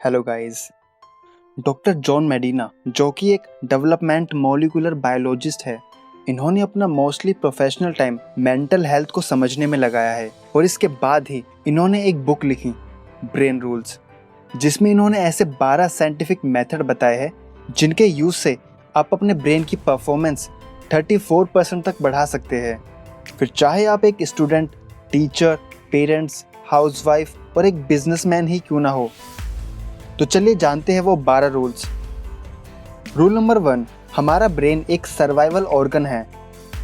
Hello guys. Doctor John मेडिना जो कि एक डेवलपमेंट मॉलिक्यूलर बायोलॉजिस्ट है, इन्होंने अपना mostly professional time mental health को समझने में लगाया है और इसके बाद ही इन्होंने एक बुक लिखी ब्रेन रूल्स, जिसमें इन्होंने ऐसे 12 साइंटिफिक मेथड बताए हैं जिनके यूज़ से आप अपने ब्रेन की परफॉर्मेंस 34% तक बढ़ा सकते हैं। फिर चाहे आप एक स्टूडेंट, टीचर, पेरेंट्स, हाउसवाइफ और एक बिजनेसमैन ही क्यों ना हो। तो चलिए जानते हैं वो 12 रूल्स। रूल नंबर 1, हमारा ब्रेन एक सर्वाइवल ऑर्गन है।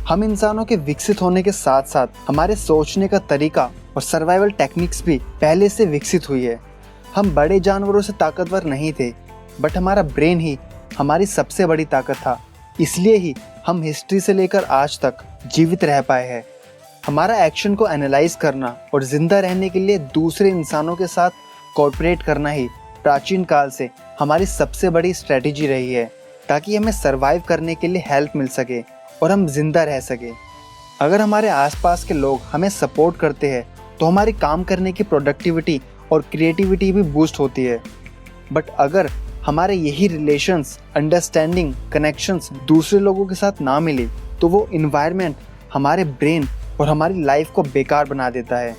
हम इंसानों के विकसित होने के साथ साथ हमारे सोचने का तरीका और सर्वाइवल टेक्निक्स भी पहले से विकसित हुई है। हम बड़े जानवरों से ताकतवर नहीं थे, बट हमारा ब्रेन ही हमारी सबसे बड़ी ताकत था। इसलिए ही हम हिस्ट्री से लेकर आज तक जीवित रह पाए हैं। हमारा एक्शन को एनालाइज करना और जिंदा रहने के लिए दूसरे इंसानों के साथ कोऑपरेट करना ही प्राचीन काल से हमारी सबसे बड़ी स्ट्रेटेजी रही है, ताकि हमें सरवाइव करने के लिए हेल्प मिल सके और हम जिंदा रह सके। अगर हमारे आसपास के लोग हमें सपोर्ट करते हैं तो हमारी काम करने की प्रोडक्टिविटी और क्रिएटिविटी भी बूस्ट होती है। बट अगर हमारे यही रिलेशंस, अंडरस्टैंडिंग, कनेक्शंस दूसरे लोगों के साथ ना मिले तो वो इन्वायरमेंट हमारे ब्रेन और हमारी लाइफ को बेकार बना देता है,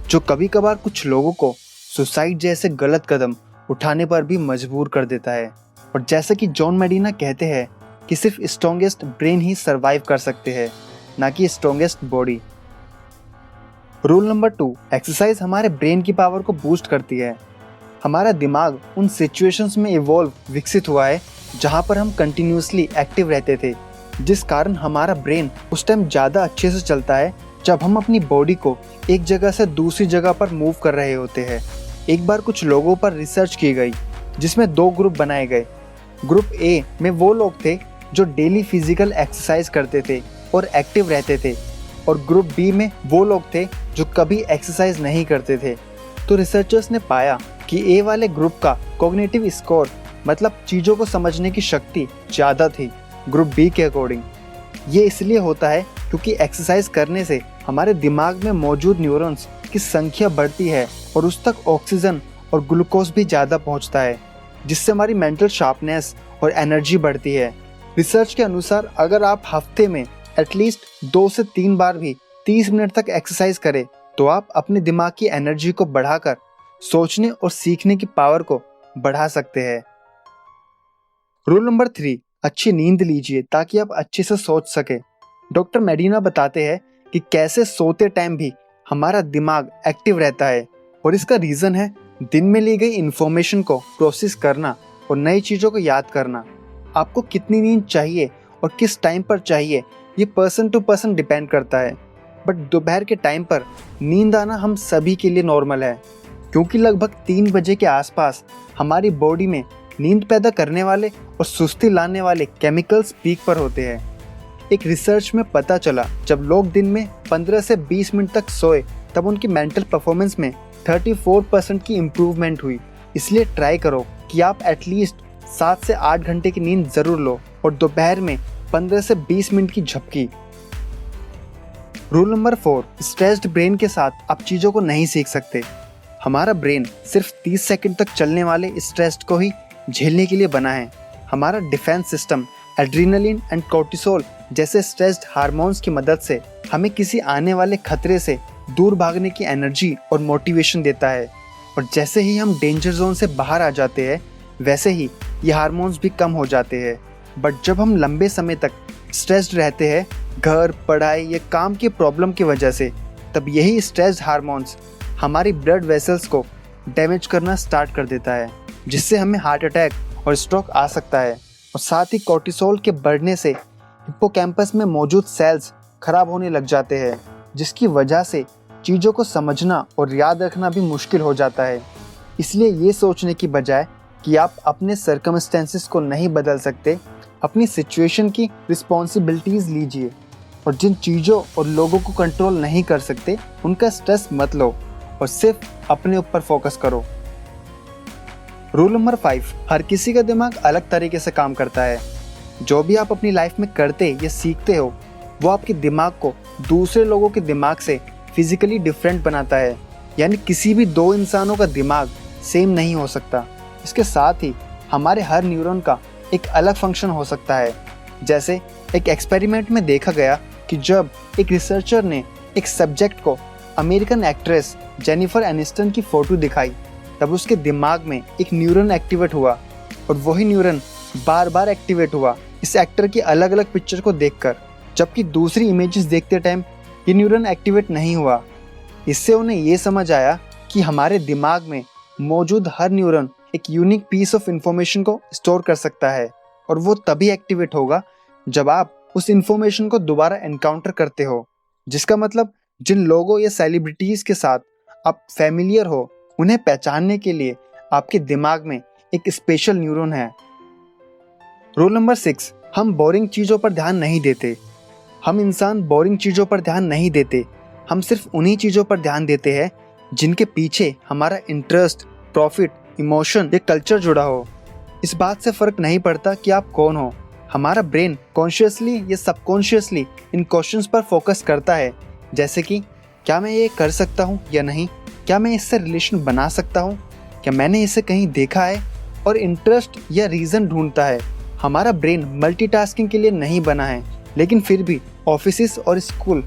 जो कभी कभार कुछ लोगों को सुसाइड जैसे गलत कदम उठाने पर भी मजबूर कर देता है। और जैसा कि जॉन मेडिना कहते हैं कि सिर्फ स्ट्रॉन्गेस्ट ब्रेन ही सरवाइव कर सकते हैं, ना कि strongest body. Rule number 2, exercise हमारे ब्रेन की पावर को बूस्ट करती है। हमारा दिमाग उन सिचुएशंस में विकसित हुआ है जहां पर हम कंटिन्यूसली एक्टिव रहते थे, जिस कारण हमारा ब्रेन उस टाइम ज़्यादा अच्छे से चलता है जब हम अपनी बॉडी को एक जगह से दूसरी जगह पर मूव कर रहे होते हैं। एक बार कुछ लोगों पर रिसर्च की गई जिसमें 2 ग्रुप बनाए गए। ग्रुप ए में वो लोग थे जो डेली फिजिकल एक्सरसाइज करते थे और एक्टिव रहते थे, और ग्रुप बी में वो लोग थे जो कभी एक्सरसाइज नहीं करते थे। तो रिसर्चर्स ने पाया कि ए वाले ग्रुप का कॉग्निटिव स्कोर, मतलब चीज़ों को समझने की शक्ति ज़्यादा थी ग्रुप बी के अकॉर्डिंग। ये इसलिए होता है क्योंकि एक्सरसाइज करने से हमारे दिमाग में मौजूद न्यूरॉन्स की संख्या बढ़ती है और उस तक ऑक्सीजन और ग्लूकोज भी ज़्यादा पहुंचता है, जिससे हमारी मेंटल शार्पनेस और एनर्जी बढ़ती है। रिसर्च के अनुसार अगर आप हफ्ते में एटलीस्ट 2 से 3 बार भी 30 मिनट तक एक्सरसाइज करें तो आप अपने दिमाग की एनर्जी को बढ़ाकर सोचने और सीखने की पावर को बढ़ा सकते हैं। रूल नंबर 3, अच्छी नींद लीजिए ताकि आप अच्छे से सोच सके। डॉक्टर मेडिना बताते हैं कि कैसे सोते टाइम भी हमारा दिमाग एक्टिव रहता है, और इसका रीज़न है दिन में ली गई इन्फॉर्मेशन को प्रोसेस करना और नई चीज़ों को याद करना। आपको कितनी नींद चाहिए और किस टाइम पर चाहिए ये पर्सन टू पर्सन डिपेंड करता है, बट दोपहर के टाइम पर नींद आना हम सभी के लिए नॉर्मल है, क्योंकि लगभग 3 बजे के आसपास हमारी बॉडी में नींद पैदा करने वाले और सुस्ती लाने वाले केमिकल्स पीक पर होते हैं। एक रिसर्च में पता चला जब लोग दिन में 15 से 20 मिनट तक सोए तब उनकी मेंटल परफॉर्मेंस में 34% की इम्प्रूवमेंट हुई। इसलिए ट्राई करो कि आप एटलीस्ट 7 से 8 घंटे की नींद ज़रूर लो और दोपहर में 15 से 20 मिनट की झपकी। रूल नंबर 4, स्ट्रेस्ड ब्रेन के साथ आप चीज़ों को नहीं सीख सकते। हमारा ब्रेन सिर्फ 30 सेकंड तक चलने वाले स्ट्रेस को ही झेलने के लिए बना है। हमारा defence system adrenaline and cortisol जैसे स्ट्रेस्ड हार्मोन्स की मदद से हमें किसी आने वाले खतरे से दूर भागने की एनर्जी और मोटिवेशन देता है, और जैसे ही हम डेंजर जोन से बाहर आ जाते हैं वैसे ही ये हार्मोन्स भी कम हो जाते हैं। बट जब हम लंबे समय तक स्ट्रेस्ड रहते हैं घर, पढ़ाई या काम की प्रॉब्लम की वजह से, तब यही स्ट्रेस्ड हार्मोन्स हमारी ब्लड वेसल्स को डैमेज करना स्टार्ट कर देता है, जिससे हमें हार्ट अटैक और स्ट्रोक आ सकता है। और साथ ही कोर्टिसोल के बढ़ने से हिप्पोकैम्पस में मौजूद सेल्स खराब होने लग जाते हैं, जिसकी वजह से चीज़ों को समझना और याद रखना भी मुश्किल हो जाता है। इसलिए ये सोचने की बजाय कि आप अपने सर्कमस्टेंसेस को नहीं बदल सकते, अपनी सिचुएशन की रिस्पॉन्सिबिलिटीज़ लीजिए, और जिन चीज़ों और लोगों को कंट्रोल नहीं कर सकते उनका स्ट्रेस मत लो और सिर्फ अपने ऊपर फोकस करो। रूल नंबर 5, हर किसी का दिमाग अलग तरीके से काम करता है। जो भी आप अपनी लाइफ में करते या सीखते हो वो आपके दिमाग को दूसरे लोगों के दिमाग से फिजिकली डिफरेंट बनाता है। यानी किसी भी 2 इंसानों का दिमाग सेम नहीं हो सकता। इसके साथ ही हमारे हर न्यूरॉन का एक अलग फंक्शन हो सकता है। जैसे एक एक्सपेरिमेंट में देखा गया कि जब एक रिसर्चर ने एक सब्जेक्ट को अमेरिकन एक्ट्रेस जेनिफर एनिस्टन की फ़ोटो दिखाई, तब उसके दिमाग में एक न्यूरॉन एक्टिवेट हुआ और वही न्यूरॉन बार बार एक्टिवेट हुआ इस एक्टर की अलग अलग पिक्चर को देखकर, जबकि दूसरी इमेजेस देखते टाइम ये न्यूरॉन एक्टिवेट नहीं हुआ। इससे उन्हें ये समझ आया कि हमारे दिमाग में मौजूद हर न्यूरॉन एक यूनिक पीस ऑफ इंफॉर्मेशन को स्टोर कर सकता है और वो तभी एक्टिवेट होगा जब आप उस इंफॉर्मेशन को दोबारा एनकाउंटर करते हो। जिसका मतलब जिन लोगों या सेलिब्रिटीज़ के साथ आप फैमिलियर हो, उन्हें पहचानने के लिए आपके दिमाग में एक स्पेशल न्यूरॉन है। रूल नंबर 6, हम बोरिंग चीज़ों पर ध्यान नहीं देते। हम इंसान बोरिंग चीज़ों पर ध्यान नहीं देते। हम सिर्फ उन्हीं चीज़ों पर ध्यान देते हैं जिनके पीछे हमारा इंटरेस्ट, प्रॉफिट, इमोशन या कल्चर जुड़ा हो। इस बात से फ़र्क नहीं पड़ता कि आप कौन हो। हमारा ब्रेन कॉन्शियसली या सबकॉन्शियसली इन क्वेश्चंस पर फोकस करता है, जैसे कि क्या मैं ये कर सकता हूँ या नहीं, क्या मैं इससे रिलेशन बना सकता हूँ, क्या मैंने इसे कहीं देखा है, और इंटरेस्ट या रीज़न ढूंढता है। हमारा ब्रेन मल्टीटास्किंग के लिए नहीं बना है, लेकिन फिर भी ऑफिसेस और स्कूल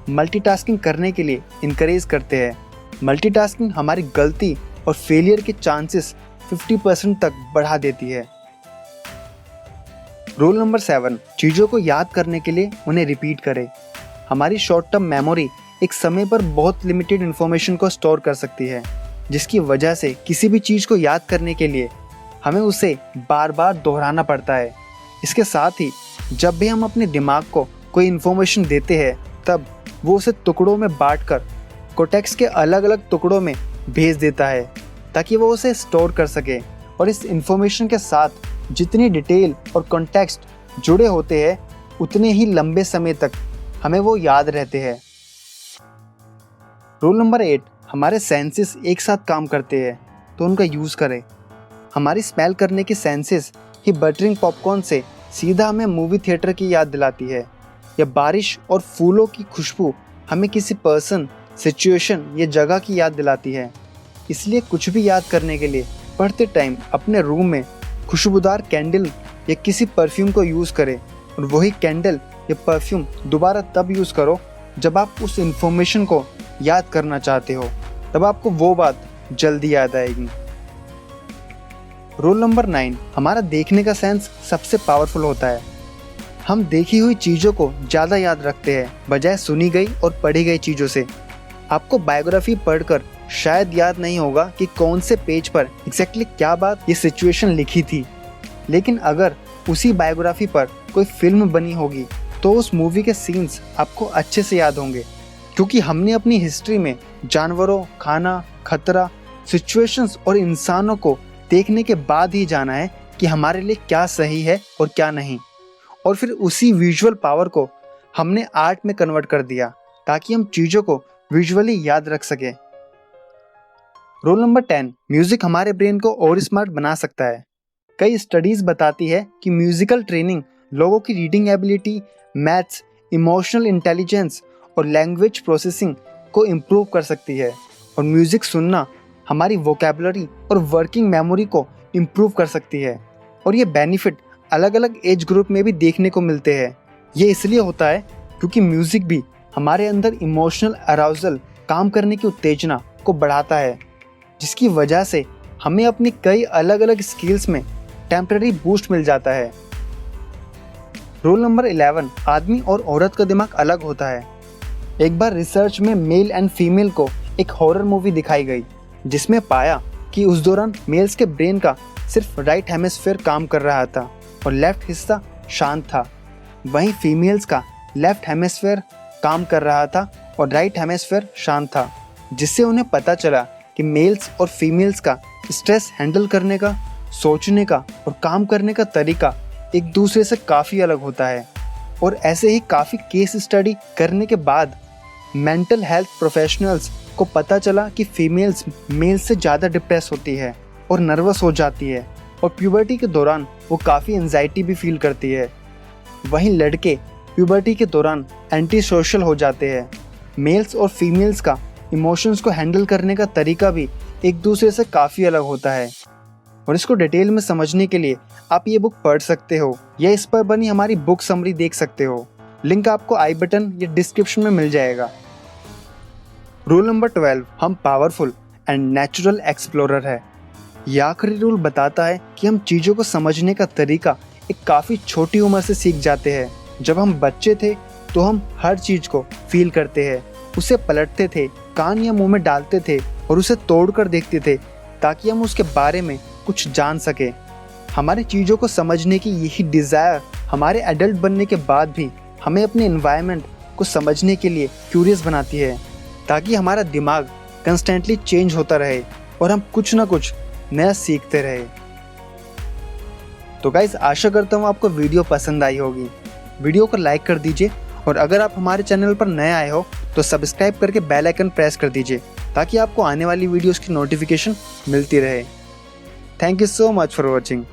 मल्टीटास्किंग करने के लिए इनकरेज करते हैं। मल्टीटास्किंग हमारी गलती और फेलियर के चांसेस 50% तक बढ़ा देती है। रूल नंबर 7, चीज़ों को याद करने के लिए उन्हें रिपीट करें। हमारी शॉर्ट टर्म मेमोरी एक समय पर बहुत लिमिटेड इन्फॉर्मेशन को स्टोर कर सकती है, जिसकी वजह से किसी भी चीज़ को याद करने के लिए हमें उसे बार बार दोहराना पड़ता है। इसके साथ ही जब भी हम अपने दिमाग को कोई इन्फॉर्मेशन देते हैं, तब वो उसे टुकड़ों में बांटकर कोटेक्स के अलग अलग टुकड़ों में भेज देता है ताकि वो उसे स्टोर कर सके। और इस इन्फॉर्मेशन के साथ जितनी डिटेल और कॉन्टेक्स्ट जुड़े होते हैं, उतने ही लंबे समय तक हमें वो याद रहते हैं। रूल नंबर 8, हमारे सेंसेस एक साथ काम करते हैं तो उनका यूज़ करें। हमारी स्मेल करने की सेंसेस ही बटरिंग पॉपकॉर्न से सीधा हमें मूवी थिएटर की याद दिलाती है, या बारिश और फूलों की खुशबू हमें किसी पर्सन, सिचुएशन या जगह की याद दिलाती है। इसलिए कुछ भी याद करने के लिए पढ़ते टाइम अपने रूम में खुशबूदार कैंडल या किसी परफ्यूम को यूज़ करें, और वही कैंडल या परफ्यूम दोबारा तब यूज़ करो जब आप उस इंफॉर्मेशन को याद करना चाहते हो। तब आपको वो बात जल्दी याद आएगी। रूल नंबर 9, हमारा देखने का सेंस सबसे पावरफुल होता है। हम देखी हुई चीज़ों को ज़्यादा याद रखते हैं बजाय सुनी गई और पढ़ी गई चीज़ों से। आपको बायोग्राफी पढ़कर शायद याद नहीं होगा कि कौन से पेज पर एग्जैक्टली क्या बात ये सिचुएशन लिखी थी, लेकिन अगर उसी बायोग्राफी पर कोई फिल्म बनी होगी तो उस मूवी के सीन्स आपको अच्छे से याद होंगे, क्योंकि हमने अपनी हिस्ट्री में जानवरों, खाना, खतरा, सिचुएशंस और इंसानों को देखने के बाद ही जाना है कि हमारे लिए क्या सही है और क्या नहीं, और फिर उसी विजुअल पावर को हमने आर्ट में कन्वर्ट कर दिया ताकि हम चीज़ों को विजुअली याद रख सके। रूल नंबर 10, म्यूजिक हमारे ब्रेन को और स्मार्ट बना सकता है। कई स्टडीज़ बताती है कि म्यूजिकल ट्रेनिंग लोगों की reading ability, maths, emotional intelligence और लैंग्वेज प्रोसेसिंग को इम्प्रूव कर सकती है, और म्यूज़िक सुनना हमारी वोकैबुलरी और वर्किंग मेमोरी को इम्प्रूव कर सकती है। और ये बेनिफिट अलग अलग एज ग्रुप में भी देखने को मिलते हैं। ये इसलिए होता है क्योंकि म्यूज़िक भी हमारे अंदर इमोशनल अराउजल, काम करने की उत्तेजना को बढ़ाता है, जिसकी वजह से हमें अपनी कई अलग अलग स्किल्स में टेम्पररी बूस्ट मिल जाता है। रूल नंबर 11, आदमी और औरत का दिमाग अलग होता है। एक बार रिसर्च में मेल एंड फीमेल को एक हॉरर मूवी दिखाई गई, जिसमें पाया कि उस दौरान मेल्स के ब्रेन का सिर्फ राइट हेमिस्फीयर काम कर रहा था और लेफ्ट हिस्सा शांत था। वहीं फीमेल्स का लेफ्ट हेमिस्फीयर काम कर रहा था और राइट हेमिस्फीयर शांत था, जिससे उन्हें पता चला कि मेल्स और फीमेल्स का स्ट्रेस हैंडल करने का, सोचने का और काम करने का तरीका एक दूसरे से काफ़ी अलग होता है। और ऐसे ही काफ़ी केस स्टडी करने के बाद मेंटल हेल्थ प्रोफेशनल्स को पता चला कि फीमेल्स मेल्स से ज़्यादा डिप्रेस होती है और नर्वस हो जाती है, और प्यूबर्टी के दौरान वो काफ़ी एंजाइटी भी फील करती है। वहीं लड़के प्यूबर्टी के दौरान एंटी सोशल हो जाते हैं। मेल्स और फीमेल्स का इमोशंस को हैंडल करने का तरीका भी एक दूसरे से काफ़ी अलग होता है। और इसको डिटेल में समझने के लिए आप ये बुक पढ़ सकते हो या इस पर बनी हमारी बुक समरी देख सकते हो। लिंक आपको आई बटन या डिस्क्रिप्शन में मिल जाएगा। रूल नंबर 12, हम पावरफुल एंड नेचुरल एक्सप्लोरर है। यह आखिरी रूल बताता है कि हम चीज़ों को समझने का तरीका एक काफ़ी छोटी उम्र से सीख जाते हैं। जब हम बच्चे थे तो हम हर चीज़ को फील करते हैं, उसे पलटते थे, कान या मुंह में डालते थे और उसे तोड़ कर देखते थे ताकि हम उसके बारे में कुछ जान सके। हमारी चीज़ों को समझने की यही डिज़ायर हमारे एडल्ट बनने के बाद भी हमें अपने एनवायरनमेंट को समझने के लिए क्यूरियस बनाती है, ताकि हमारा दिमाग कंस्टेंटली चेंज होता रहे और हम कुछ ना कुछ नया सीखते रहे। तो गाइस, आशा करता हूँ आपको वीडियो पसंद आई होगी। वीडियो को लाइक कर दीजिए और अगर आप हमारे चैनल पर नए आए हो तो सब्सक्राइब करके बेल आइकन प्रेस कर दीजिए ताकि आपको आने वाली वीडियोस की नोटिफिकेशन मिलती रहे। Thank you so much for watching.